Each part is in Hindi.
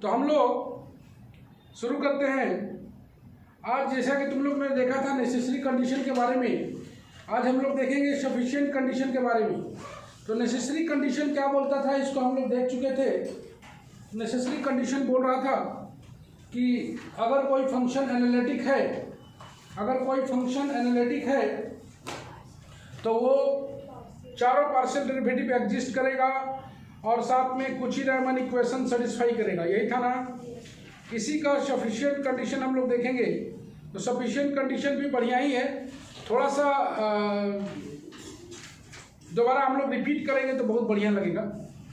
तो हम लोग शुरू करते हैं। आज जैसा कि तुम लोग ने देखा था नेसेसरी कंडीशन के बारे में, आज हम लोग देखेंगे सफिशिएंट कंडीशन के बारे में। तो नेसेसरी कंडीशन क्या बोलता था, इसको हम लोग देख चुके थे। नेसेसरी कंडीशन बोल रहा था कि अगर कोई फंक्शन एनालिटिक है, तो वो चारों पार्शियल डेरिवेटिव एग्जिस्ट करेगा और साथ में कुची-रायमन इक्वेशन सेटिस्फाई करेगा। यही था ना। इसी का सफिशिएंट कंडीशन हम लोग देखेंगे। तो सफिशिएंट कंडीशन भी बढ़िया ही है, थोड़ा सा दोबारा हम लोग रिपीट करेंगे तो बहुत बढ़िया लगेगा।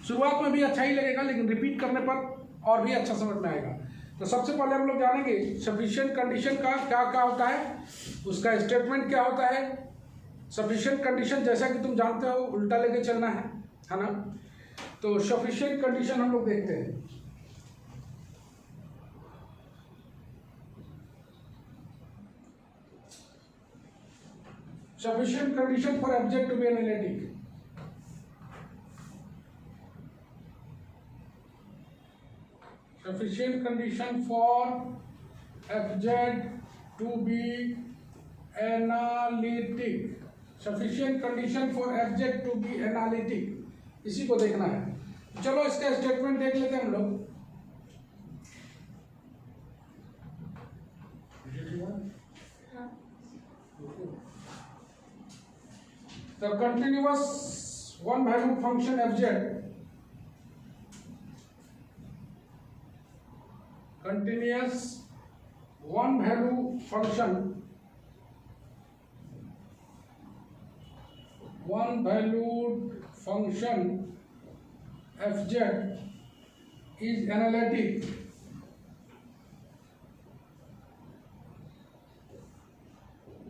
शुरुआत में भी अच्छा ही लगेगा, लेकिन रिपीट करने पर और भी अच्छा समझ में आएगा। तो सबसे पहले हम लोग जानेंगे सफिशिएंट कंडीशन का क्या क्या होता है, उसका स्टेटमेंट क्या होता है। सफिशिएंट कंडीशन जैसा कि तुम जानते हो उल्टा लेके चलना है ना। तो सफिशिएंट कंडीशन हम लोग देखते हैं। Sufficient condition for object to be analytic. Sufficient condition for object to be analytic. Sufficient condition for object to be analytic. इसी को देखना है। चलो इसका स्टेटमेंट देख लेते हैं हम लोग। The continuous one-valued function fz is analytic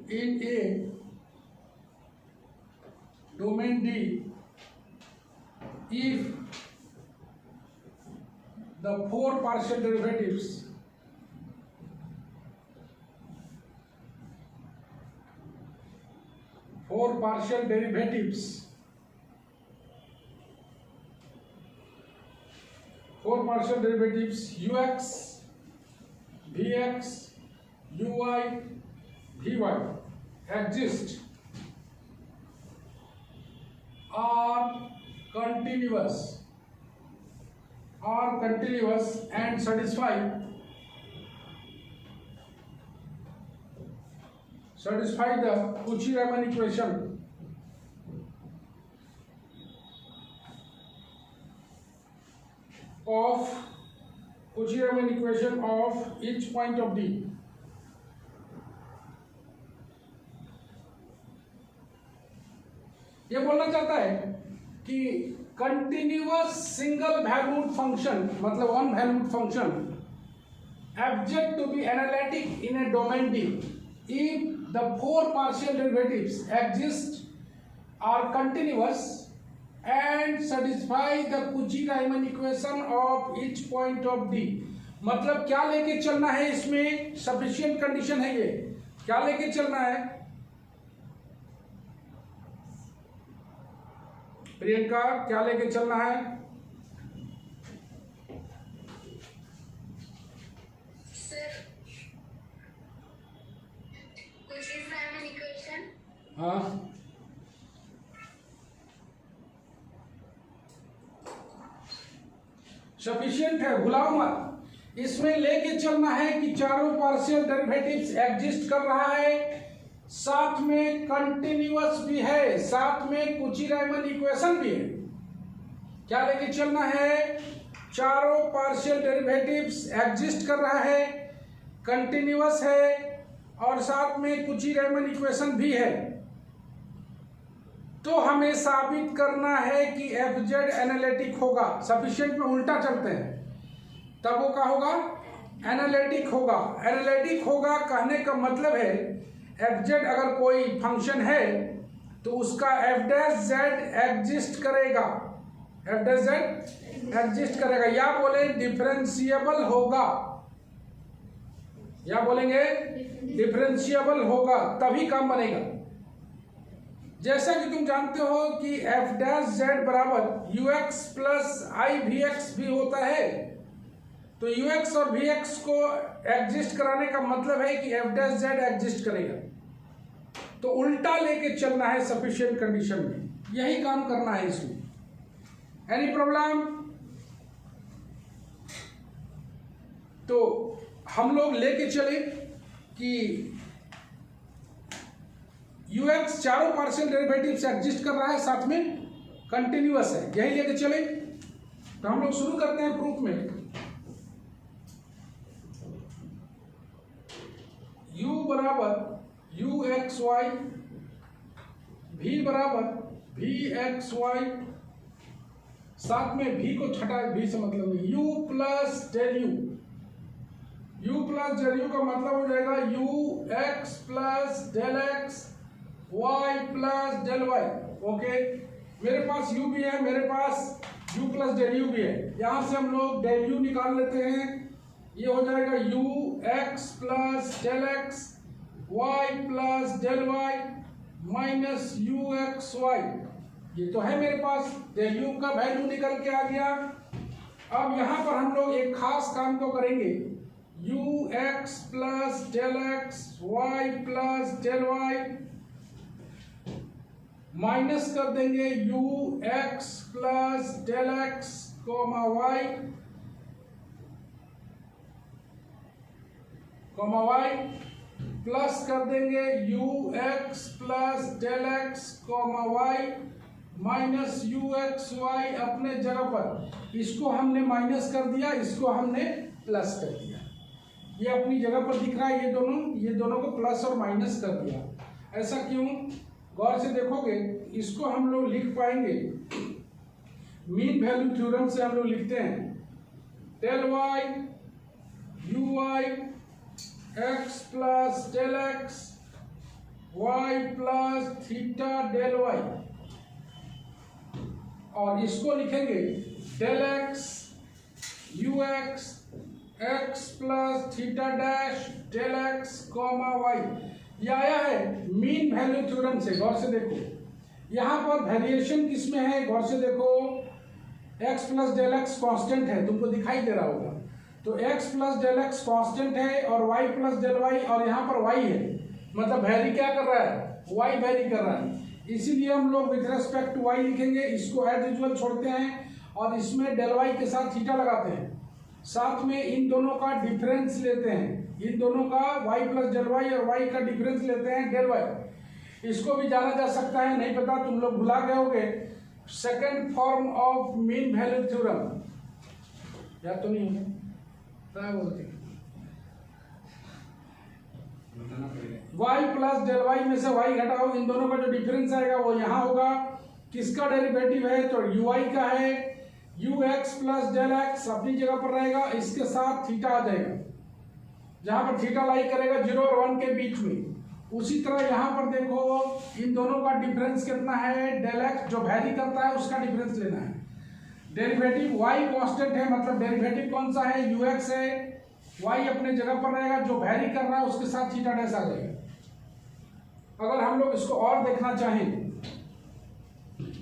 in a domain D if the four partial derivatives ux, vx, uy, vy exist are continuous and satisfy the Cauchy-Riemann equation of each point of D. ये बोलना चाहता है कि कंटिन्यूअस सिंगल वैल्यूड फंक्शन, मतलब one valued function object to be analytic in a domain D if the four partial derivatives exist are continuous and satisfy the Cauchy-Riemann equation of each point of D. मतलब क्या लेके चलना है इसमें, सफिशिएंट कंडीशन है। ये क्या लेके चलना है प्रियंका, क्या लेके चलना है? Sir, Cauchy-Riemann equation. हाँ, सफिशिएंट है, भुलाओ मत। इसमें लेके चलना है कि चारों पार्शियल डेरिवेटिव्स एग्जिस्ट कर रहा है, साथ में कंटिन्यूअस भी है, साथ में Cauchy-Riemann इक्वेशन भी है। क्या लेके चलना है? चारों पार्शियल डेरिवेटिव्स एग्जिस्ट कर रहा है, कंटिन्यूअस है और साथ में Cauchy-Riemann इक्वेशन भी है। तो हमें साबित करना है कि fz एनालिटिक होगा। सफिशिएंट में उल्टा चलते हैं, तब वो क्या होगा? एनालिटिक होगा। एनालिटिक होगा कहने का मतलब है fz अगर कोई फंक्शन है तो उसका f' एग्जिस्ट करेगा, एग्जिस्ट करेगा, या बोले डिफरेंशिएबल होगा, या बोलेंगे डिफरेंशिएबल होगा, तभी काम बनेगा। जैसा कि तुम जानते हो कि f' बराबर ux प्लस i vx भी होता है। तो ux और vx को एग्जिस्ट कराने का मतलब है कि f डैश z एग्जिस्ट करेगा, तो उल्टा लेके चलना है सफिशिएंट कंडीशन में, यही काम करना है इसमें। Any problem? तो हम लोग लेके चले कि ux चारों पार्शियल डेरिवेटिव से एग्जिस्ट कर रहा है, साथ में कंटिन्यूअस है, यही लेके चले। तो हम लोग शुरू करते हैं प्रूफ में। u बराबर यू एक्स वाई, v बराबर v एक्स वाई, साथ में v को छटा, v से मतलब नहीं, u plus del u, u plus del u का मतलब हो जाएगा u x plus del x y plus del y. Okay, मेरे पास u भी है, मेरे पास u प्लस डेल यू भी है, यहां से हम लोग डेल यू निकाल लेते हैं, ये हो जाएगा u x plus del x y plus del y minus you x y, ये तो है मेरे पास, डेल यू का वैल्यू निकल के आ गया। अब यहाँ पर हम लोग एक खास काम को करेंगे, u x plus del x y plus del y minus कर देंगे u x plus del x comma y comma y plus कर देंगे u x plus del x comma y minus you x y अपने जगह पर, इसको हमने माइनस कर दिया, इसको हमने प्लस कर दिया, ये अपनी जगह पर दिख रहा है, ये दोनों को प्लस और माइनस कर दिया। ऐसा क्यों? गौर से देखोगे, इसको हम लोग लिख पाएंगे, मीन वैल्यू थ्योरम से हम लोग लिखते हैं del y u y x plus del x y plus theta del y, और इसको लिखेंगे del x u x x plus theta dash del x comma y. ये आया है मीन वैल्यू थ्योरम से। गौर से देखो, यहाँ पर वेरिएशन किसमें है, गौर से देखो, x plus del x constant है, तुमको दिखाई दे रहा होगा, तो x plus del x constant है और y प्लस डेल वाई, और यहाँ पर y है, मतलब वेरी क्या कर रहा है, y वेरी कर रहा है, इसीलिए हम लोग विथ रेस्पेक्ट टू y लिखेंगे, इसको एज यूजुअल छोड़ते हैं और इसमें डेल वाई के साथ थीटा लगाते हैं, साथ में इन दोनों का डिफरेंस लेते हैं, इन दोनों का y प्लस डेल वाई और y का डिफरेंस लेते हैं डेल वाई। इसको भी जाना जा सकता है, नहीं पता तुम लोग भुला गए होगे, second form of mean value theorem, याद तो नहीं है, क्या बोलते हैं, y प्लस डेल वाई में से y घटाओ, इन दोनों का जो डिफरेंस आएगा वो यहाँ होगा, किसका डेरिवेटिव है, तो ui का है, u x plus del x अपनी जगह पर रहेगा, इसके साथ थीटा आ जाएगा, जहां पर थीटा लाई करेगा 0 और 1 के बीच में। उसी तरह यहाँ पर देखो, इन दोनों का डिफरेंस कितना है, डेल एक्स जो वैरी करता है उसका डिफरेंस लेना है, डेरिवेटिव y कांस्टेंट है, मतलब डेरिवेटिव कौन सा है, u एक्स है, y अपने जगह पर रहेगा, जो वैरी कर रहा है उसके साथ थीटा डैश आ जाएगा। अगर हम लोग इसको और देखना चाहें,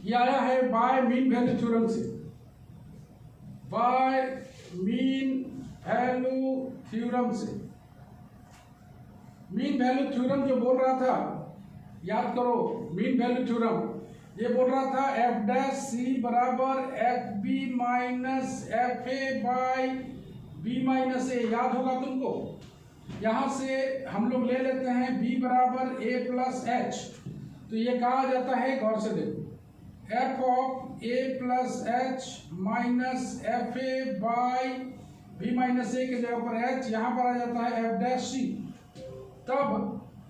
ये आया है बाय मीन वैल्यू थ्योरम से, बाय मीन वैल्यू थ्योरम से। मीन वैल्यू थ्योरम जो बोल रहा था, याद करो, मीन वैल्यू थ्योरम ये बोल रहा था एफ डैश सी बराबर F B minus F A by B minus A, याद होगा तुमको। यहां से हम लोग ले लेते हैं b बराबर a प्लस एच, तो ये कहा जाता है, गौर से देखो, f of a plus H minus F A by B minus A के जगह पर h, यहाँ पर आ जाता है f डैश सी। तब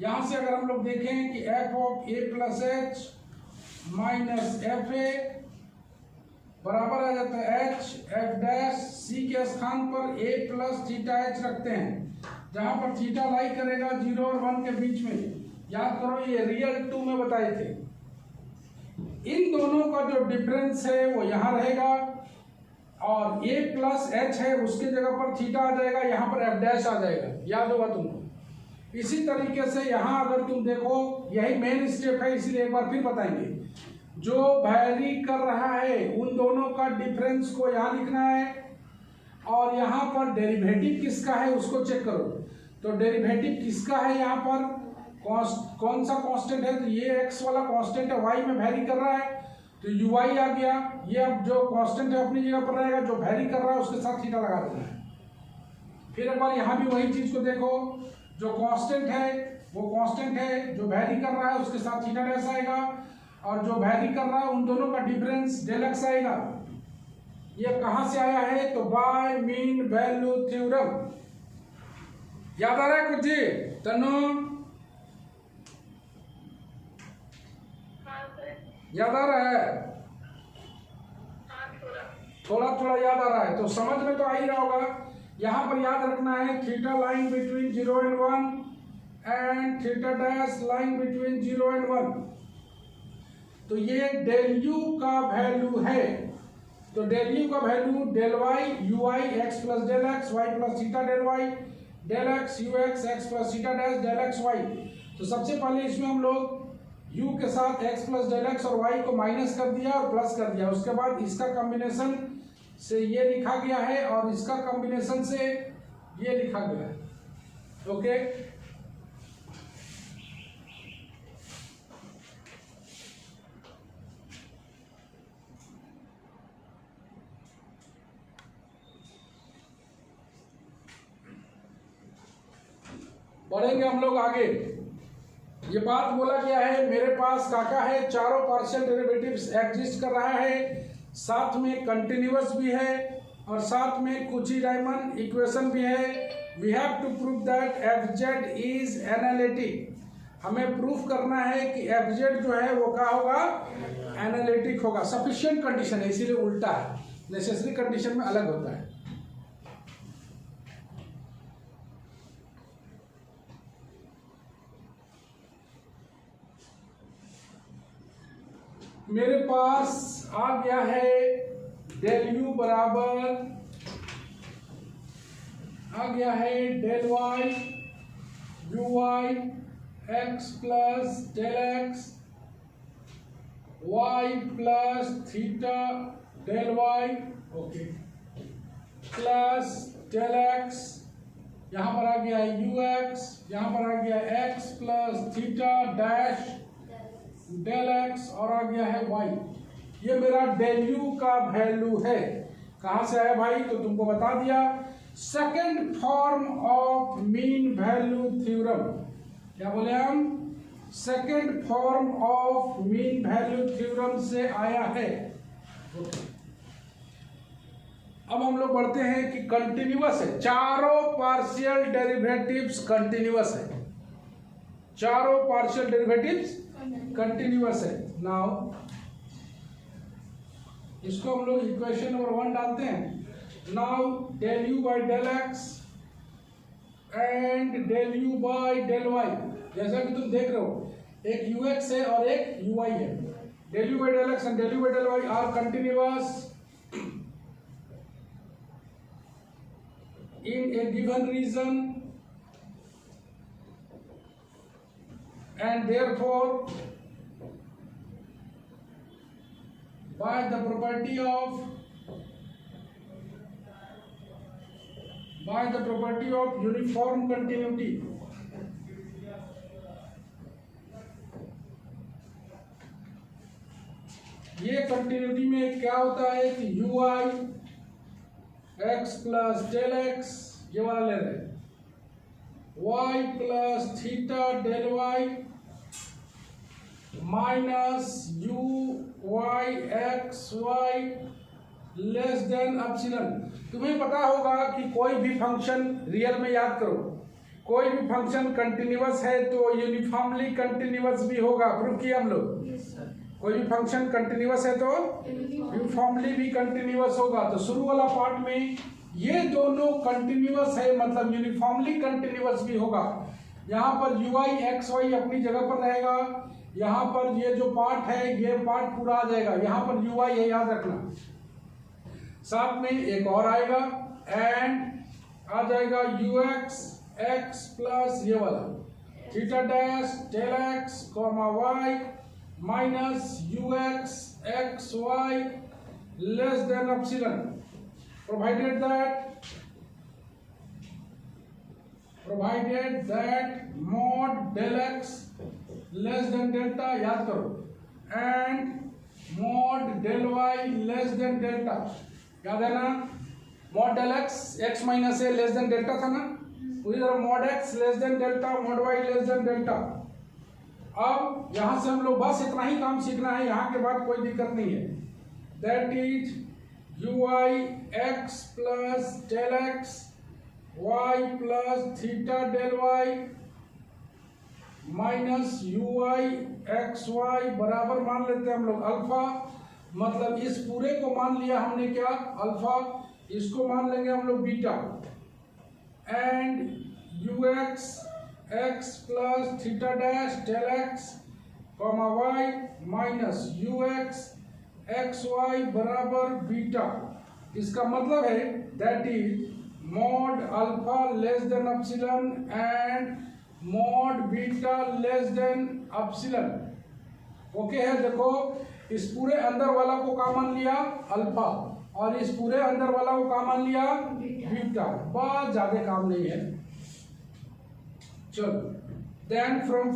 यहाँ से अगर हम लोग देखें कि f of a plus H minus F ए बराबर आ जाता है h f डैश सी के स्थान पर a प्लस थीटा h रखते हैं, जहां पर थीटा लाई करेगा 0 और 1 के बीच में। याद करो, ये रियल 2 में बताए थे। इन दोनों का जो डिफरेंस है वो यहाँ रहेगा, और a प्लस एच है उसके जगह पर थीटा आ जाएगा, यहाँ पर f डैश आ जाएगा, याद होगा तुमको। इसी तरीके से यहाँ अगर तुम देखो, यही मेन स्टेप है, इसीलिए एक बार फिर बताएंगे, जो वैरी कर रहा है उन दोनों का डिफरेंस को यहाँ लिखना है, और यहाँ पर डेरिवेटिव किसका है उसको चेक करो। तो डेरिवेटिव किसका है, यहाँ पर कौन सा कांस्टेंट है, तो ये x वाला कांस्टेंट है, y में वेरी कर रहा है तो uy आ गया। ये अब जो कांस्टेंट है अपनी जगह पर रहेगा, जो वेरी कर रहा है उसके साथ थीटा लगा देना है। फिर एक बार यहाँ भी वही चीज को देखो, जो कांस्टेंट है वो कांस्टेंट है, जो वेरी कर रहा है उसके साथ थीटा डैश आएगा, और जो वेरी कर रहा है उन दोनों का डिफरेंस डेल एक्स आएगा। ये कहाँ से आया है, तो बाय मीन वैल्यू थ्योरम। याद आ रहा है कुछ जी तनु? याद आ रहा है? थोड़ा थोड़ा याद आ रहा है तो समझ में तो आ ही रहा होगा। यहाँ पर याद रखना है theta line between 0 and 1 and theta dash line between 0 and 1। तो ये डेल यू का वैल्यू है, तो डेल यू का value del y u i x plus del x y plus theta del y del x u x x plus theta dash del x y. तो सबसे पहले इसमें हम लोग u के साथ x प्लस डेल एक्स और y को माइनस कर दिया और प्लस कर दिया। उसके बाद इसका कॉम्बिनेशन से ये लिखा गया है और इसका कॉम्बिनेशन से ये लिखा गया है। ओके, बढ़ेंगे हम लोग आगे। ये बात बोला गया है मेरे पास काका है, चारों पार्शियल डेरिवेटिव्स एग्जिस्ट कर रहा है, साथ में कंटिन्यूअस भी है और साथ में कुची-रायमन इक्वेशन भी है। We have to prove that f z is analytic. हमें प्रूफ करना है कि एफ जेड जो है वो क्या होगा, एनालिटिक होगा। सफिशिएंट कंडीशन है इसीलिए उल्टा है, नेसेसरी कंडीशन में अलग होता है। मेरे पास आ गया है डेल यू बराबर आ गया है del y u y x plus del x y plus theta del y okay plus del x, यहाँ पर आ गया है यू एक्स, यहाँ पर आ गया x plus theta dash del x और आ गया है वाई। ये मेरा डेल यू का वैल्यू है। कहाँ से आया भाई, तो तुमको बता दिया second form of mean value theorem. क्या बोले हम, second form of mean value theorem से आया है। अब हम लोग बढ़ते हैं कि कंटिन्यूअस है, चारों पार्शियल डेरिवेटिव्स कंटिन्यूअस है, चारों पार्शियल डेरिवेटिव्स कंटिन्यूअस है। नाउ इसको हम लोग इक्वेशन नंबर 1 डालते हैं। Now del you by del x and del you by del y, जैसा कि तुम देख रहे हो एक यू एक्स है और एक यू वाई है। Del you by del x and del you by del y are continuous in a given region and therefore by the property of uniform continuity ये कंटिन्यूटी में क्या होता है कि u i x plus del x ये वाला ले रहे हैं, y plus theta del y minus u y x Y less than epsilon. तुम्हें पता होगा कि कोई भी फंक्शन रियल में, याद करो, कोई भी फंक्शन कंटिन्यूअस है तो यूनिफॉर्मली कंटिन्यूअस भी होगा। प्रूफ किया हम लोग। कोई भी फंक्शन कंटिन्यूअस है तो यूनिफॉर्मली भी कंटिन्यूअस होगा। तो शुरू वाला पार्ट में ये दोनों कंटिन्यूअस है, मतलब यूनिफॉर्मली कंटिन्यूअस भी होगा। यहाँ पर यू आई एक्स वाई अपनी जगह पर रहेगा, यहाँ पर ये जो पार्ट है ये पार्ट पूरा आ जाएगा। यहाँ पर यू आई है, याद रखना। साथ में एक और आएगा एंड आ जाएगा यू एक्स एक्स प्लस ये वाला theta dash del x comma Y minus you x x Y less than epsilon, provided that provided that mod del x less than delta, याद करो, and mod del Y less than delta, याद है ना, mod del X X minus A less than delta था ना, उसी तरह mod X less than delta, mod Y less than delta. अब यहां से हम लोग बस इतना ही काम सीखना है, यहां के बाद कोई दिक्कत नहीं है। That is u i x plus del x y plus theta del y minus u i x y बराबर मान लेते हैं हम लोग अल्फा, मतलब इस पूरे को मान लिया हमने क्या, अल्फा, इसको मान लेंगे हम लोग beta, and u x x plus theta dash del x comma Y minus you x x y बराबर बीटा। इसका मतलब है that is mod alpha less than epsilon and mod beta less than epsilon. Okay है, देखो इस पूरे अंदर वाला को क्या मान लिया, अल्फा, और इस पूरे अंदर वाला को क्या मान लिया, बीटा। बहुत ज्यादा काम नहीं है। चलो, देन फ्रॉम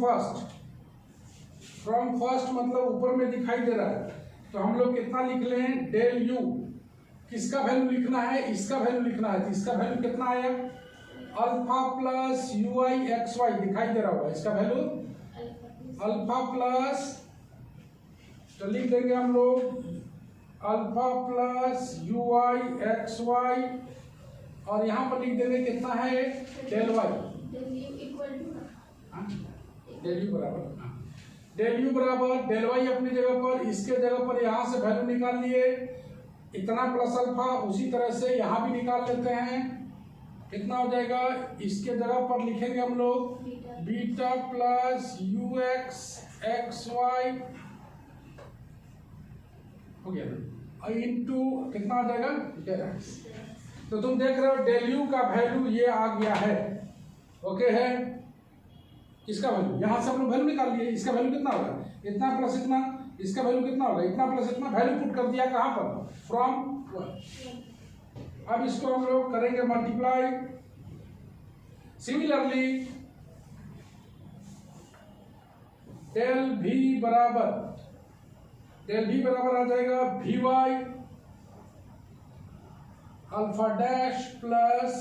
फर्स्ट मतलब ऊपर में दिखाई दे रहा है, तो हम लोग कितना लिख लें, डेल यू, किसका वैल्यू लिखना है, इसका वैल्यू लिखना है, तो इसका वैल्यू कितना आया, alpha plus u i x y, दिखाई दे रहा होगा इसका वैल्यू अल्फा प्लस, तो लिख देंगे हम लोग alpha plus u i x y, और यहाँ पर लिख देंगे कितना है, डेल वाई, डेल यू बराबर, डेल यू बराबर डेल वाई अपनी जगह पर, इसके जगह पर यहाँ से वैल्यू निकाल लिए, इतना प्लस अल्फा, उसी तरह से यहाँ भी निकाल लेते हैं, कितना हो जाएगा, इसके जगह पर लिखेंगे हम लोग beta plus you x x y, हो गया, इंटू कितना आ जाएगा, डेल एक्स। तो तुम देख रहे हो डेल यू का वैल्यू ये आ गया है। ओके है, इसका वैल्यू यहाँ से हम लोग वैल्यू निकाल लिए, इसका वैल्यू कितना होगा, इतना प्लस इतना, इसका वैल्यू कितना होगा, इतना प्लस इतना, वैल्यू पुट कर दिया कहाँ पर, फ्रॉम। अब इसको हम लोग करेंगे मल्टीप्लाई। सिमिलरली डेल भी बराबर आ जाएगा v y alpha dash plus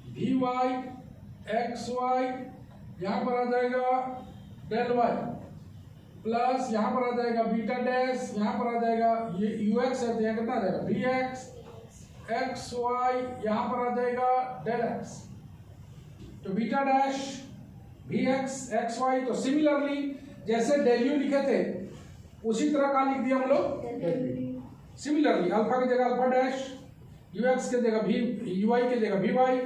v y x y, यहाँ पर आ जाएगा डेल वाई प्लस यहाँ पर आ जाएगा बीटा डैश, यहाँ पर आ जाएगा ये यू एक्स है, यहाँ कितना आ जाएगा वी एक्स एक्स वाई, यहाँ पर आ जाएगा डेल एक्स, तो beta dash v x x y. तो सिमिलरली जैसे डेल यू लिखे थे उसी तरह का लिख दिया हम लोग सिमिलरली, अल्फा की जगह अल्फा डैश, यू एक्स की जगह वी, यू आई की जगह वी वाई,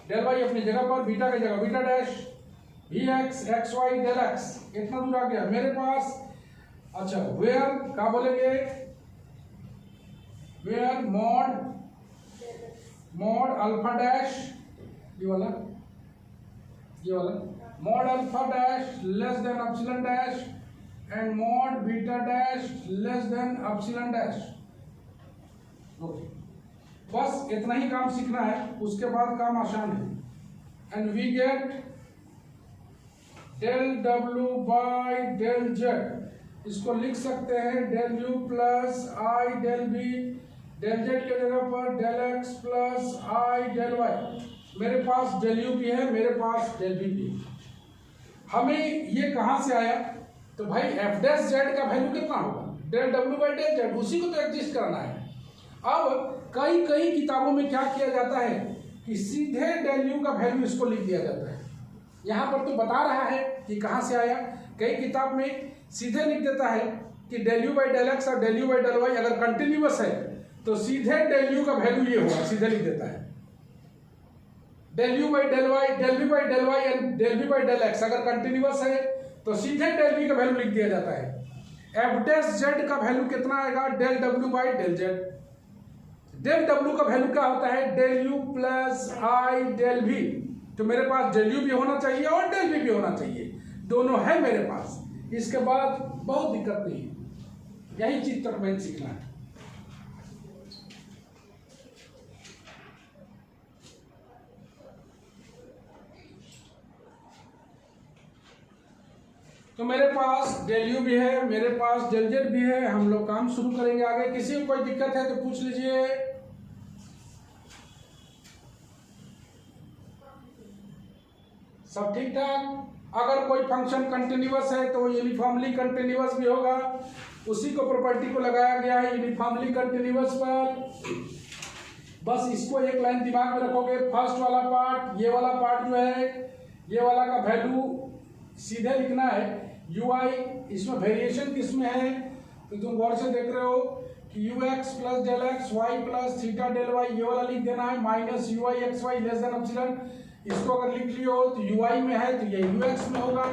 डेल वाई अपनी जगह पर, बीटा की जगह beta dash, v x x y del x. कितना दूर आ गया मेरे पास, अच्छा वेयर क्या बोलेंगे, वेयर मॉड अल्फा डैश, ये वाला mod alpha dash less than epsilon dash and mod beta dash less than epsilon dash. Okay, बस इतना ही काम सीखना है, उसके बाद काम आसान है। And we get del W by del z, इसको लिख सकते हैं del you plus I del b, del z के जगह पर डेल एक्स प्लस आई डेल वाई। मेरे पास डेल यू भी है, मेरे पास डेल बी भी है। हमें ये कहाँ से आया, तो भाई एफ डैश जेड का वैल्यू कितना होगा, del W by del z, उसी को तो एडजस्ट करना है। अब कई किताबों में क्या किया जाता है कि सीधे डेल यू का वैल्यू इसको लिख दिया जाता है। यहाँ पर तो बता रहा है कि कहाँ से आया, कई किताब में सीधे लिख देता है कि del you by del x और del you by del Y अगर कंटिन्यूअस है तो सीधे डेल यू का वैल्यू ये होगा, सीधे लिख देता है del you by del y, del b by del y and del b by del x अगर कंटिन्यूअस है तो सीधे डेल बी का वैल्यू लिख दिया जाता है। एफ डैश जेड का वैल्यू कितना आएगा, del W by del Z. Del W का वैल्यू क्या होता है, del you plus I del भी, तो मेरे पास डेल यू भी होना चाहिए और डेल बी भी होना चाहिए, दोनों है मेरे पास। इसके बाद बहुत दिक्कत नहीं है, यही चीज तक मैंने सीखना है। तो मेरे पास डेल यू भी है, मेरे पास डेल जेड भी है। हम लोग काम शुरू करेंगे आगे। किसी को कोई दिक्कत है तो पूछ लीजिए। सब ठीक ठाक। अगर कोई फंक्शन कंटिन्यूअस है तो वो यूनिफॉर्मली कंटिन्यूअस भी होगा। उसी को प्रॉपर्टी को लगाया गया है यूनिफॉर्मली कंटिन्यूअस पर। बस इसको एक लाइन दिमाग में रखोगे। फर्स्ट वाला पार्ट, ये वाला पार्ट जो है, ये वाला का वैल्यू सीधे लिखना है यू आई। इसमें वेरिएशन किसमें है तो तुम गौर से देख रहे हो कि u x plus del x y plus theta del y, ये वाला लिख देना है minus u i x Y less than epsilon. इसको अगर लिख लियो तो यू आई में है तो ये यू एक्स में होगा।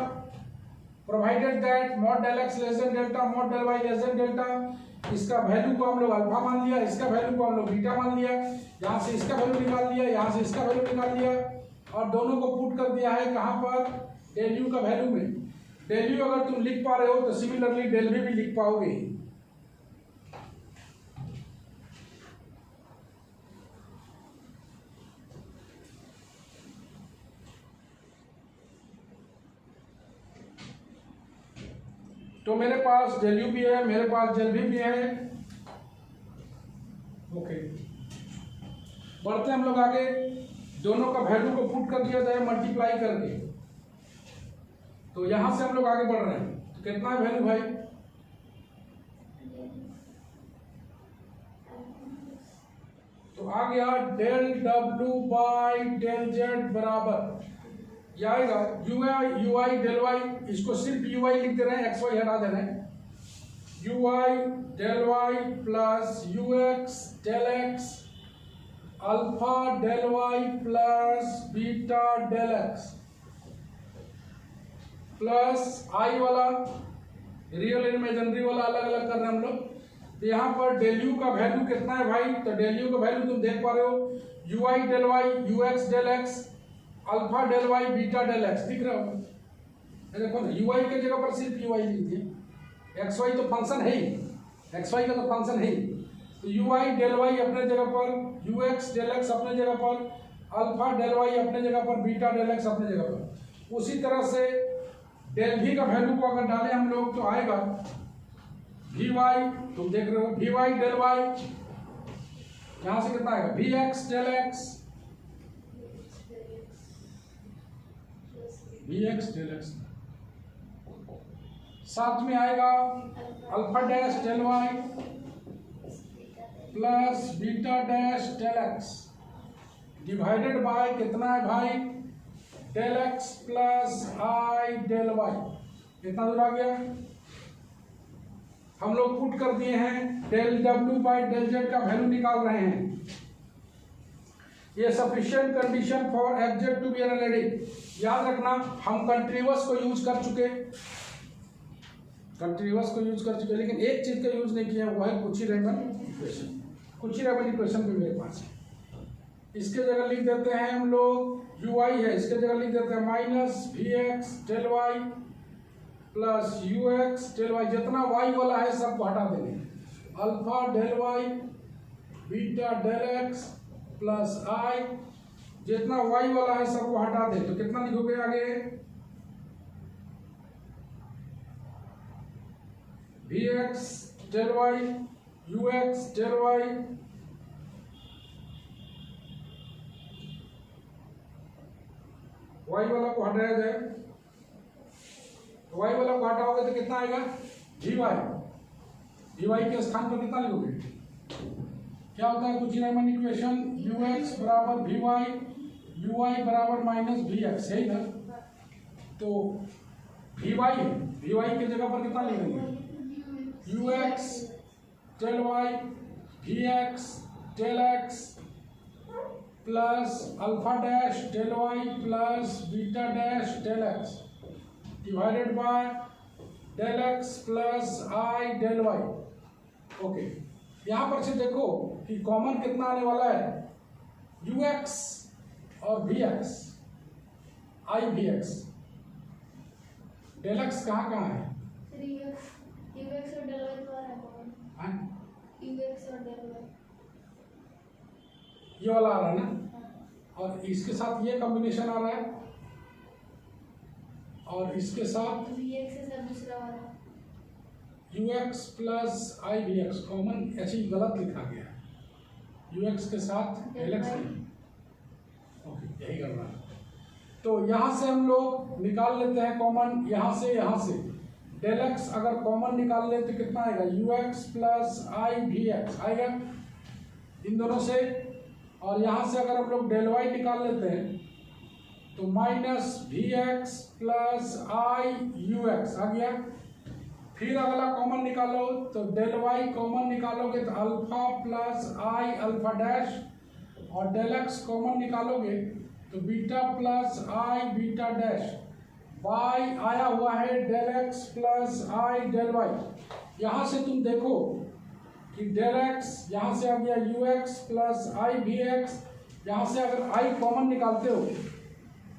Provided that mod del x less than delta mod del Y less than delta. इसका वैल्यू को हम लोग अल्फा मान लिया, इसका वैल्यू को हम लोग बीटा मान लिया। यहाँ से इसका वैल्यू निकाल लिया, यहाँ से इसका वैल्यू निकाल लिया और दोनों को पुट कर दिया है कहाँ पर, डेल यू का वैल्यू में। डेल यू अगर तुम लिख पा रहे हो तो सिमिलरली डेल वी भी लिख पाओगे। तो मेरे पास डेल यू भी है, मेरे पास डेल वी भी है। ओके, बढ़ते हम लोग आगे। दोनों का वैल्यू को पुट कर दिया जाए मल्टीप्लाई करके। तो यहां से हम लोग आगे बढ़ रहे हैं। तो कितना है वैल्यू भाई, तो आ गया del W by del z बराबर यह आएगा यू आई डेल वाई। इसको सिर्फ यू आई लिख दे रहे हैं, एक्स वाई हटा दे रहे हैं। U I del Y plus you x del x alpha del Y plus beta del x plus I वाला रियल इमेजिनरी वाला अलग अलग कर रहे हैं हम लोग। तो यहाँ पर डेल यू का वैल्यू कितना है भाई, तो डेल यू का वैल्यू तुम देख पा रहे हो यू आई del y u x del x alpha del Y beta del x दिख रहा होगा। देखो ना, यू आई के जगह पर सिर्फ यू आई लिख दिए। एक्स वाई तो फंक्शन है ही, एक्स वाई का तो फंक्शन है ही। तो यू आई डेल वाई अपने जगह पर, यू एक्स डेल एक्स अपने जगह पर, अल्फा डेल वाई अपने जगह पर, बीटा डेल एक्स अपने जगह पर। उसी तरह से डेल वी का वैल्यू को अगर डालें हम लोग तो आएगा वी वाई, तुम देख रहे हो वी वाई डेल वाई। यहां से कितना आएगा v x del x v x del x. साथ में आएगा alpha dash del Y plus beta dash del x divided by कितना है भाई, डेल एक्स प्लस आई डेल वाई। कितना दूर आ गया, हम लोग पुट कर दिए हैं। Del W by del z का वैल्यू निकाल रहे हैं। ये sufficient condition for f z to be analytic. याद रखना हम कंटिन्यूअस को यूज कर चुके, लेकिन एक चीज का यूज नहीं किया, वो है कुची रेमन इक्वेशन। कुची रेमन इक्वेशन भी मेरे पास है। इसके जगह लिख देते हैं हम लोग यू आई है, इसके जगह लिख देते हैं minus we x del Y plus you x del Y. जितना वाई वाला है सबको हटा देंगे। Alpha del Y beta del x plus I, जितना वाई वाला है सबको हटा दे। तो कितना लिखोगे आगे, v x del y u x del y y वाला को हटाया जाए। तो वाई वाला को हटाओगे तो कितना आएगा वी वाई के स्थान पर कितना लिखोगे, क्या होता है कुछ रेमन इक्वेशन, यू एक्स बराबर वी वाई यू वाई बराबर माइनस वी एक्स, यही ना। तो वी वाई की जगह पर कितना लिखेंगे, u x del y v x del x plus alpha dash del Y plus beta dash del x divided by del x plus I del y. Okay, यहां पर से देखो कि कॉमन कितना आने वाला है, यू एक्स और v x, i v x. Del x कहाँ कहाँ है, ये वाला आ रहा है ना, और इसके साथ ये कॉम्बिनेशन आ रहा है और इसके साथ Vx है सर दूसरा वाला। ux plus i v x common, ऐसे ही गलत लिखा गया है, ux के साथ डेल एक्स नहीं, ओके यही करना है। तो यहाँ से हम लोग निकाल लेते हैं कॉमन, यहाँ से डेल एक्स अगर कॉमन निकाल ले तो कितना आएगा, ux plus i v x आएगा इन दोनों से, और यहाँ से अगर हम लोग डेल वाई निकाल लेते हैं तो minus we x plus i u x आ गया। फिर अगला कॉमन निकालो तो डेल वाई कॉमन निकालोगे तो alpha plus i alpha dash, और डेल एक्स कॉमन निकालोगे तो beta plus i beta dash. Y आया हुआ है डेल एक्स प्लस आई डेल वाई। यहाँ से तुम देखो कि डेल एक्स यहाँ से आ गया u x plus i v x, यहाँ से अगर आई कॉमन निकालते हो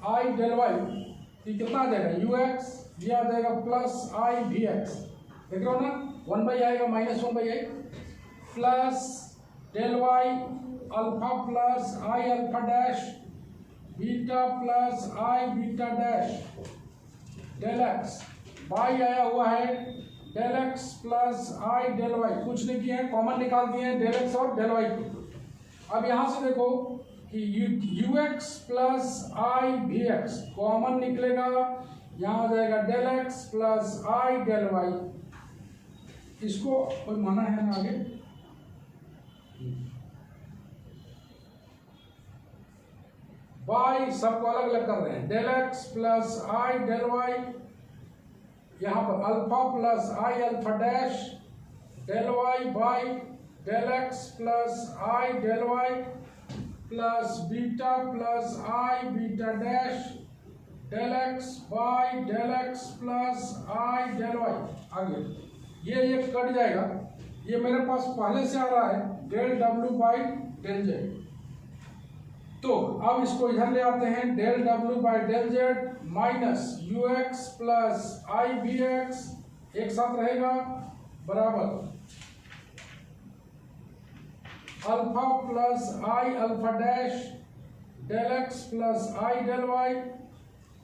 आई डेल वाई तो कितना आ जाएगा, यू एक्स ये आ जाएगा प्लस आई वी एक्स, देख रहे हो ना, 1/i आएगा minus 1/i plus del y alpha plus i alpha dash beta plus i beta dash del x. Y आया हुआ है डेल एक्स प्लस आई डेल वाई, कुछ नहीं किया है, कॉमन निकाल दिए हैं डेल एक्स और डेल वाई को। अब यहाँ से देखो कि u x plus i v x common निकलेगा, यहाँ आ जाएगा डेल एक्स प्लस आई डेल वाई। इसको कोई माना है ना आगे, वाई सबको अलग अलग कर रहे हैं, डेल एक्स प्लस आई डेल वाई, यहाँ पर alpha plus i alpha dash del y by del x plus I del Y plus beta plus i beta dash del x by del x plus I del y. आगे ये कट जाएगा, ये मेरे पास पहले से आ रहा है del W by del z, तो अब इसको इधर ले आते हैं, del W by del z minus you x plus i v x एक साथ रहेगा बराबर alpha plus i alpha dash del x plus I del y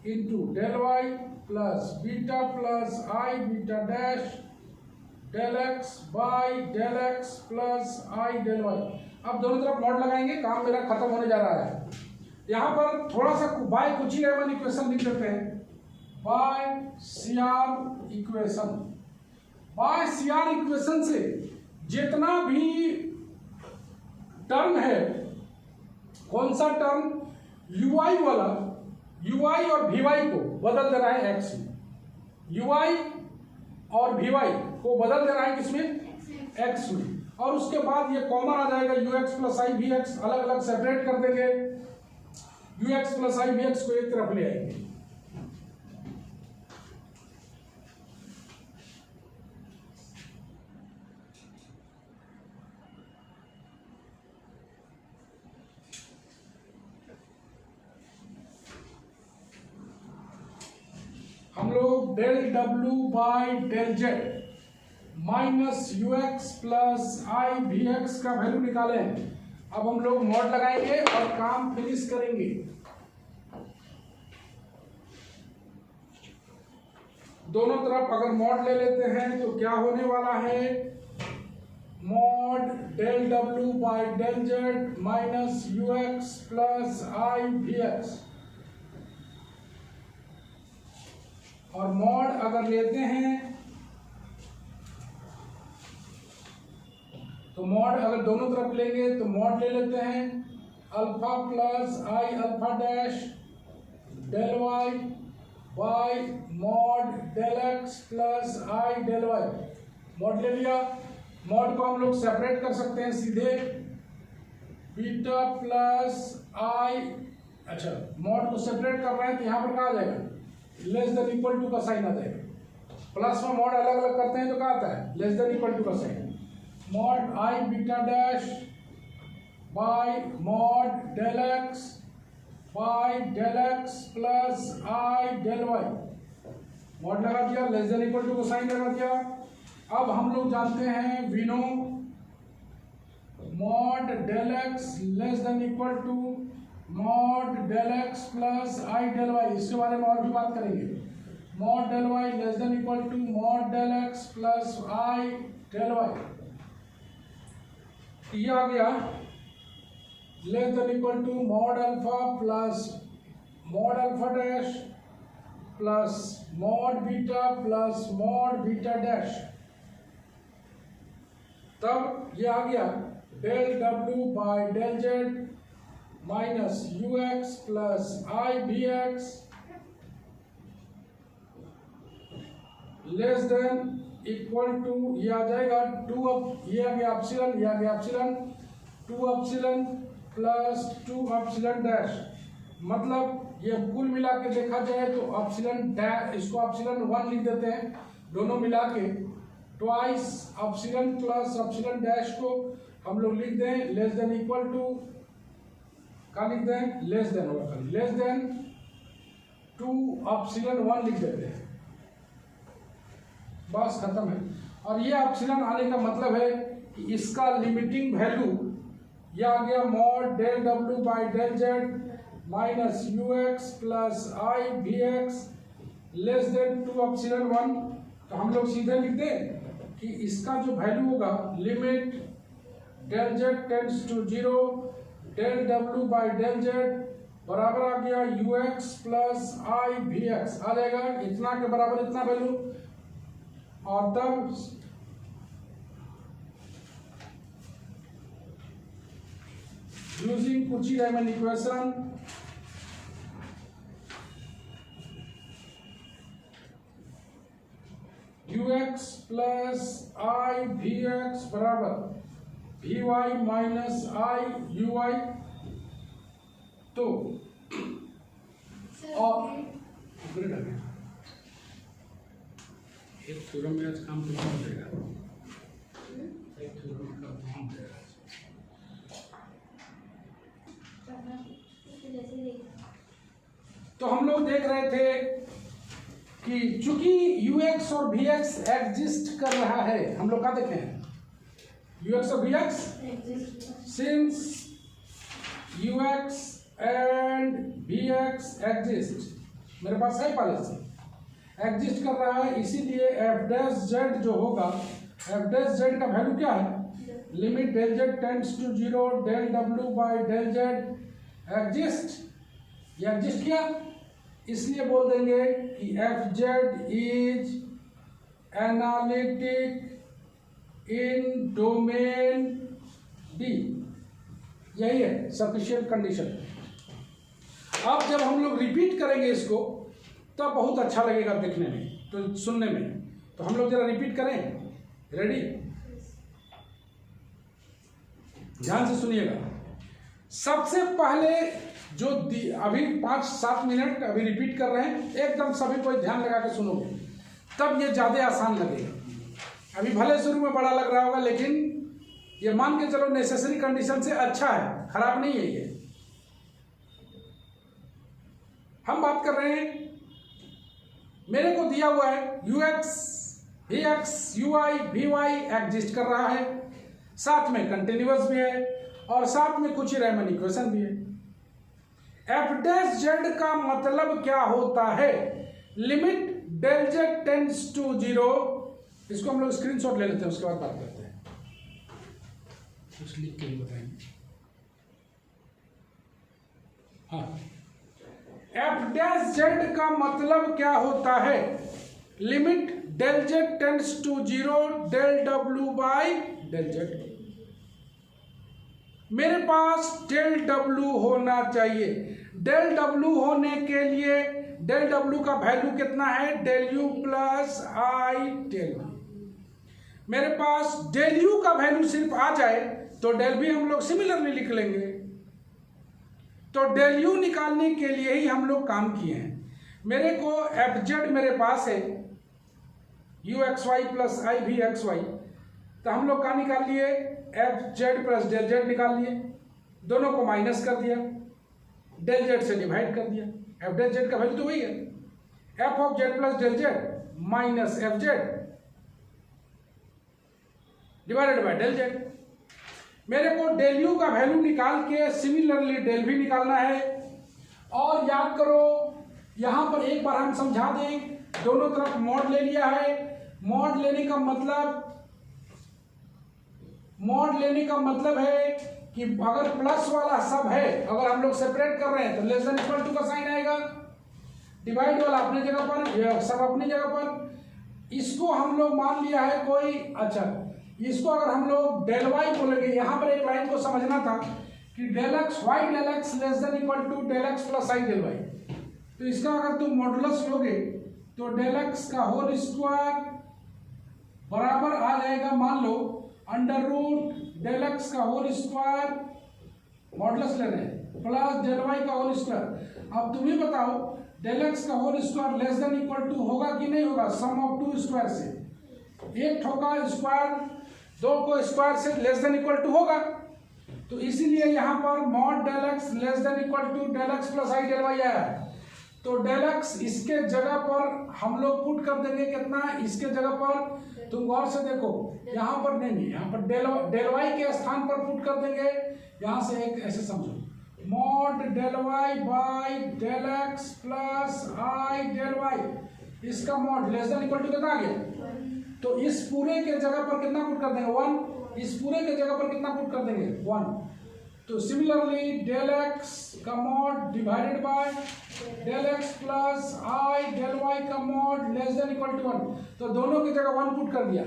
into del Y plus beta plus i beta dash del x by del x plus I del y. अब दोनों तरफ मॉड लगाएंगे, काम मेरा खत्म होने जा रहा है। यहाँ पर थोड़ा सा बाय कुची रेमन इक्वेशन लिख देते हैं, by CR equation. By CR equation से जितना भी टर्म है, कौन सा टर्म, यूआई वाला, यूआई और वीवाई को बदल देना है एक्स में, यूआई और वीवाई को बदल देना है किसमें, एक्स में, और उसके बाद ये कॉमन आ जाएगा u x plus i v x, अलग अलग सेपरेट कर देंगे, u x plus i v x को एक तरफ ले आएंगे। हम लोग del W by del z minus you x plus i v x का वैल्यू निकाले। अब हम लोग मॉड लगाएंगे और काम फिनिश करेंगे। दोनों तरफ अगर मॉड ले लेते हैं तो क्या होने वाला है, mod del W by del z minus you x plus i v x, और मॉड अगर लेते हैं तो मॉड अगर दोनों तरफ लेंगे तो मॉड ले लेते हैं alpha plus i alpha dash del y by mod del x plus I del y. Mod ले लिया, मॉड को हम लोग सेपरेट कर सकते हैं सीधे, बीटा प्लस आई, अच्छा मॉड को सेपरेट कर रहे हैं तो यहाँ पर क्या आ जाएगा, लेस देन इक्वल टू का साइन आ जाएगा। प्लस में मॉड अलग अलग करते हैं तो क्या आता है, लेस देन इक्वल टू का sign, mod i beta dash by mod del x by del x plus I del y. Mod लगा दिया, लेस देन इक्वल टू का साइन लगा दिया। अब हम लोग जानते हैं we know mod del x less than equal to mod del x plus I del y, इसके बारे में और भी बात करेंगे। mod del y less than equal to mod del x plus I del y। ये आ गया less than equal to mod alpha plus mod alpha dash plus mod beta dash। तब ये आ गया del w by del z minus ux plus I bx less than equal to, ये आ जाएगा 2 अब ये आ गया एप्सिलॉन, ये आ गया epsilon 2 epsilon plus 2 epsilon dash. मतलब ये कुल मिला के देखा जाए तो एप्सिलॉन डैश, इसको एप्सिलॉन 1 लिख देते हैं, दोनों मिला के twice epsilon plus epsilon dash को हम लोग लिख दें लेस देन इक्वल टू, क्या लिख दें, लेस देन होगा, लेस देन 2 एप्सिलॉन 1 लिख देते हैं, बस खत्म है। और ये एप्सिलॉन आने का मतलब है कि इसका लिमिटिंग वैल्यू ये आ गया mod del W by del z minus you x plus i v x less than 2 epsilon 1। तो हम लोग सीधे लिख दें कि इसका जो वैल्यू होगा limit del z tends to 0 del W by del z बराबर आ गया u x plus i v x आ जाएगा, इतना के बराबर इतना वैल्यू। और तब using Cauchy-Riemann equation u x plus i v x बराबर v y minus i u y. तो और एक थ्योरम में आज काम करना पड़ेगा, एक थ्योरम का काम है। तो हम लोग देख रहे थे कि चूंकि ux और vx एग्जिस्ट कर रहा है, हम लोग क्या देखे हैं, ux और vx since ux and vx exist, मेरे पास है पहले से एग्जिस्ट कर रहा है, इसीलिए एफ डैश जेड जो होगा, एफ डैश जेड का वैल्यू क्या है, limit del z tends to 0 del W by del z exist. ये एग्जिस्ट किया, इसलिए बोल देंगे कि f z is analytic in domain d, यही है सफिशिएंट कंडीशन। अब जब हम लोग रिपीट करेंगे इसको तो बहुत अच्छा लगेगा देखने में, तो सुनने में। तो हम लोग जरा रिपीट करें, रेडी, ध्यान से सुनिएगा। सबसे पहले जो अभी 5-7 मिनट अभी रिपीट कर रहे हैं, एकदम सभी कोई ध्यान लगा के सुनोगे तब ये ज्यादा आसान लगेगा। अभी भले शुरू में बड़ा लग रहा होगा, लेकिन ये मान के चलो नेसेसरी कंडीशन से अच्छा है, खराब नहीं है ये। हम बात कर रहे हैं, मेरे को दिया हुआ है ux vx ui vy exist कर रहा है, साथ में कंटिन्यूअस भी है और साथ में Cauchy-Riemann इक्वेशन भी है। एफ डैश जेड का मतलब क्या होता है, limit del z tends to 0। इसको हम लोग स्क्रीनशॉट ले लेते हैं, उसके बाद बात करते हैं, कुछ लिख के बताएंगे। हाँ, एफ डैश जेड का मतलब क्या होता है, limit del z tends to 0 del W by del z. मेरे पास डेल डब्ल्यू होना चाहिए, डेल डब्ल्यू होने के लिए डेल डब्ल्यू का वैल्यू कितना है, del you plus I del v. मेरे पास डेल यू का वैल्यू सिर्फ आ जाए तो डेल भी हम लोग सिमिलरली लिख लेंगे। तो डेल यू निकालने के लिए ही हम लोग काम किए हैं। मेरे को एफ जेड मेरे पास है u x y plus i v x y, तो हम लोग क्या निकाल लिए, f z plus del z निकाल लिए, दोनों को माइनस कर दिया, डेल जेड से डिवाइड कर दिया। एफ डेल जेड का वैल्यू तो वही है, f of z plus del z minus f z divided by del z. मेरे को डेल यू का वैल्यू निकाल के सिमिलरली डेल भी निकालना है। और याद करो, यहां पर एक बार हम समझा दें दोनों तरफ मॉड ले लिया है। मॉड लेने का मतलब है कि अगर प्लस वाला सब है, अगर हम लोग सेपरेट कर रहे हैं तो लेस देन इक्वल टू का साइन आएगा, डिवाइड वाला अपनी जगह पर, सब अपनी जगह पर। इसको हम लोग मान लिया है कोई, अच्छा इसको अगर हम लोग डेल वाई बोलेंगे, यहाँ पर एक लाइन को समझना था कि del x y del x less than equal to del x plus I del y. तो इसका अगर तुम मॉडुलस लोगे तो डेल एक्स का होल स्क्वायर बराबर आ जाएगा, मान लो अंडर रूट डेल एक्स का होल स्क्वायर, मॉडुलस ले रहे हैं, प्लस डेल वाई का होल स्क्वायर। अब तुम ही बताओ डेल एक्स का whole square less than equal to होगा कि नहीं होगा, सम ऑफ टू स्क्वायर से। एक ठोका स्क्वायर दो को स्क्वायर से लेस देन इक्वल टू होगा, तो इसीलिए यहाँ पर mod del x less than equal to del x plus I del y आया है। तो डेल एक्स इसके जगह पर हम लोग पुट कर देंगे कितना, इसके जगह पर तुम गौर से देखो, यहाँ पर नहीं, यहाँ पर डेल वाई के स्थान पर पुट कर देंगे। यहाँ से एक ऐसे समझो, mod del y by del x plus I del y, इसका mod less than equal to कितना आ गया, तो इस पूरे के जगह पर कितना पुट कर देंगे 1, इस पूरे के जगह पर कितना पुट कर देंगे 1। तो सिमिलरली डेल एक्स का mod divided by del x plus I del y का mod less than equal to 1, तो दोनों की जगह 1 पुट कर दिया।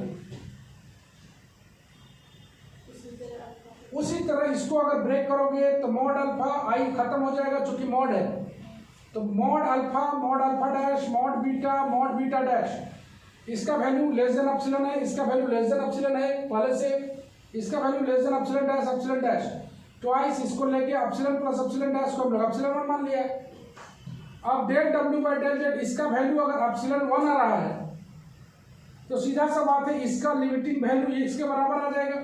उसी तरह इसको अगर ब्रेक करोगे तो मॉड अल्फा आई खत्म हो जाएगा चूंकि मॉड है, तो mod alpha dash mod beta dash, इसका वैल्यू लेस देन एप्सिलॉन है, इसका वैल्यू लेस देन एप्सिलॉन है पहले से, इसका value less than epsilon dash twice, इसको लेके एप्सिलॉन प्लस एप्सिलॉन डैश को हम लोग एप्सिलॉन 1 मान लिया है। अब del W by del z, इसका वैल्यू अगर एप्सिलॉन 1 आ रहा है तो सीधा सा बात है इसका लिमिटिंग वैल्यू इसके बराबर आ जाएगा,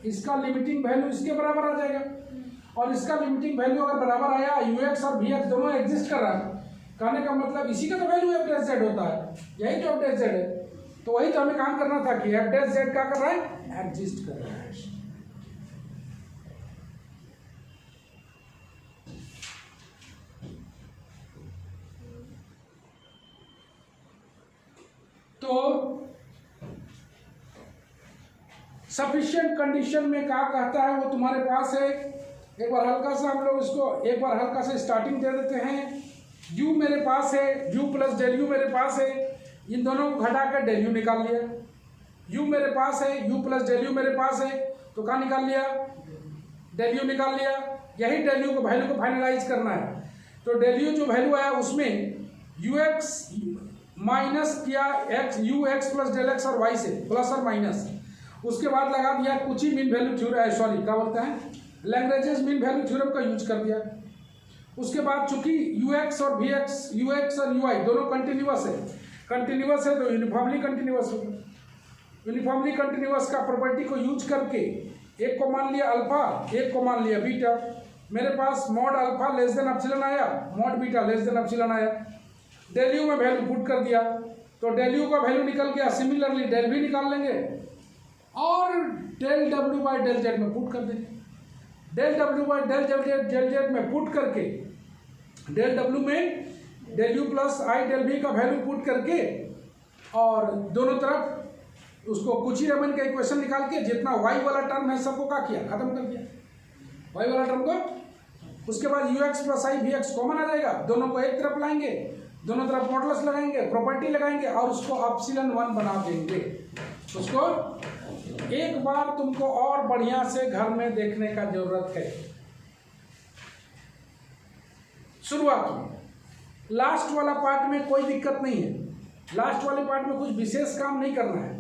इसका लिमिटिंग वैल्यू इसके बराबर आ जाएगा, और इसका लिमिटिंग वैल्यू अगर बराबर आया, यूएक्स और वी एक्स दोनों एग्जिस्ट कर रहा है, कहने का मतलब इसी का तो वैल्यू एफ डैश जेड होता है, यही तो एफ डैश जेड है। तो वही तो हमें काम करना था कि एफ डैश जेड क्या कर रहा है, एग्जिस्ट कर रहा है। तो सफिशिएंट कंडीशन में क्या कहता है वो तुम्हारे पास है। एक बार हल्का सा हम लोग इसको एक बार हल्का से स्टार्टिंग दे देते हैं। u मेरे पास है, u प्लस डेल यू मेरे पास है, इन दोनों को घटा कर डेल यू निकाल लिया। u मेरे पास है, u प्लस डेल यू मेरे पास है, तो क्या निकाल लिया, डेल यू निकाल लिया। यही डेल यू को वैल्यू को फाइनलाइज करना है। तो डेल यू जो वैल्यू आया उसमें ux माइनस किया x u x plus del x और y से प्लस और माइनस, उसके बाद लगा दिया कुछ ही मीन वैल्यू थ्योरम, सॉरी क्या बोलते हैं, लैग्रेंजेस मीन वैल्यू थ्योरम का यूज कर दिया। उसके बाद चूंकि ux और vx, ux और ui दोनों कंटिन्यूअस है तो यूनिफॉर्मली कंटिन्यूअस होगा। यूनिफॉर्मली कंटिन्यूअस का प्रॉपर्टी को यूज करके एक को मान लिया अल्फा, एक को मान लिया बीटा। मेरे पास mod alpha less than epsilon आया, mod beta less than epsilon आया। डेल यू में वैल्यू पुट कर दिया तो डेल यू का वैल्यू निकल गया। सिमिलरली डेल भी निकाल लेंगे और del W by del z में पुट कर देंगे। Del W by del z में पुट करके डेल डब्ल्यू में del you plus I del b का वैल्यू पुट करके और दोनों तरफ उसको कुछ ही रमन का इक्वेशन निकाल के जितना वाई वाला टर्म है सबको क्या किया, खत्म कर दिया वाई वाला टर्म को। उसके बाद u x plus i v x common आ जाएगा, दोनों को एक तरफ लाएंगे, दोनों तरफ मॉडुलस लगाएंगे, प्रॉपर्टी लगाएंगे और उसको एप्सिलॉन 1 बना देंगे। उसको एक बार तुमको और बढ़िया से घर में देखने का जरूरत है। शुरुआत में लास्ट वाला पार्ट में कोई दिक्कत नहीं है, लास्ट वाले पार्ट में कुछ विशेष काम नहीं करना है।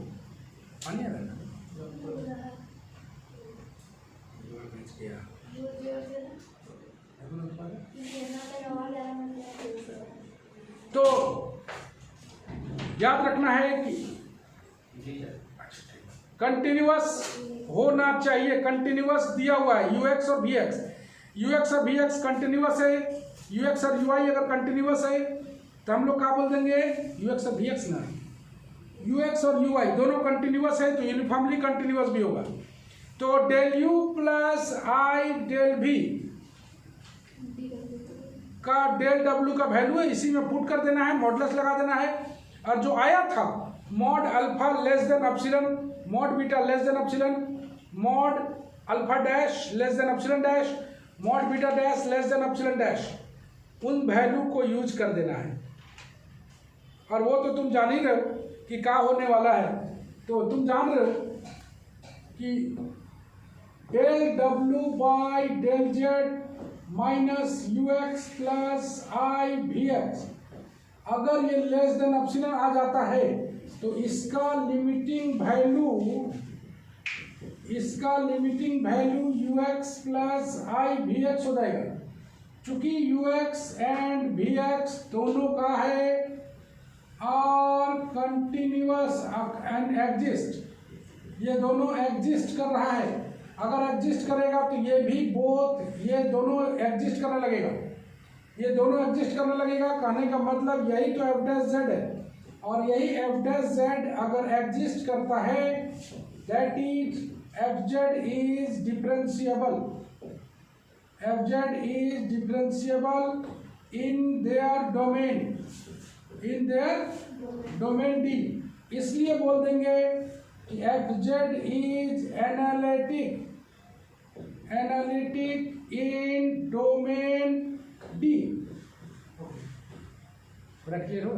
तो याद रखना है कि कंटिन्यूअस होना चाहिए, कंटिन्यूअस दिया हुआ है यूएक्स और वीएक्स, यूएक्स और वीएक्स कंटिन्यूअस है, यूएक्स और यूआई अगर कंटिन्यूअस है तो हम लोग क्या बोल देंगे, यूएक्स और वीएक्स ना, यूएक्स और यूआई दोनों कंटिन्यूअस है तो यूनिफॉर्मली कंटिन्यूअस भी होगा। तो del you plus I del v का डेल डब्ल्यू का वैल्यू है, इसी में पुट कर देना है, मॉडुलस लगा देना है। और जो आया था mod alpha less than epsilon, mod beta less than epsilon, mod alpha dash less than epsilon dash, mod beta dash less than epsilon dash, उन वैल्यू को यूज कर देना है। और वो तो तुम जान ही रहे हो कि क्या होने वाला है। तो तुम जान रहे हो कि del W by del z minus you x plus i v x, अगर ये लेस देन एप्सिलॉन आ जाता है तो इसका limiting value u x plus i v x हो जाएगा। चूंकि u x and v x दोनों का है आर कंटिन्यूअस एंड एग्जिस्ट, ये दोनों एग्जिस्ट कर रहा है। अगर एग्जिस्ट करेगा तो ये भी ये दोनों एग्जिस्ट करने लगेगा, ये दोनों एग्जिस्ट करने लगेगा। कहने का मतलब यही तो एफ डैश जेड है, और यही एफ डैश जेड अगर एग्जिस्ट करता है that is F z is differentiable, F z is differentiable in their domain D. इसलिए बोल देंगे कि f z is analytic in domain D. थोड़ा क्लियर हो?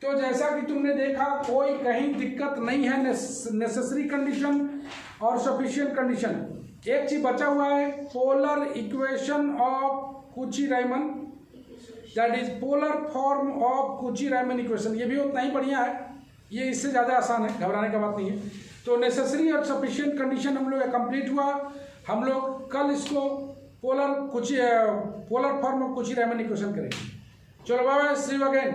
तो जैसा कि तुमने देखा कोई कहीं दिक्कत नहीं है, नेसेसरी कंडीशन और सफिशिएंट कंडीशन। एक चीज बचा हुआ है, polar equation of Cauchy Riemann, that is polar form of Cauchy Riemann equation. ये भी उतना ही बढ़िया है, ये इससे ज़्यादा आसान है, घबराने का बात नहीं है। तो नेसेसरी और सफिशिएंट कंडीशन हम लोग कंप्लीट हुआ। हम लोग कल इसको polar form of Cauchy Riemann equation करेंगे। चलो bye bye, see you again.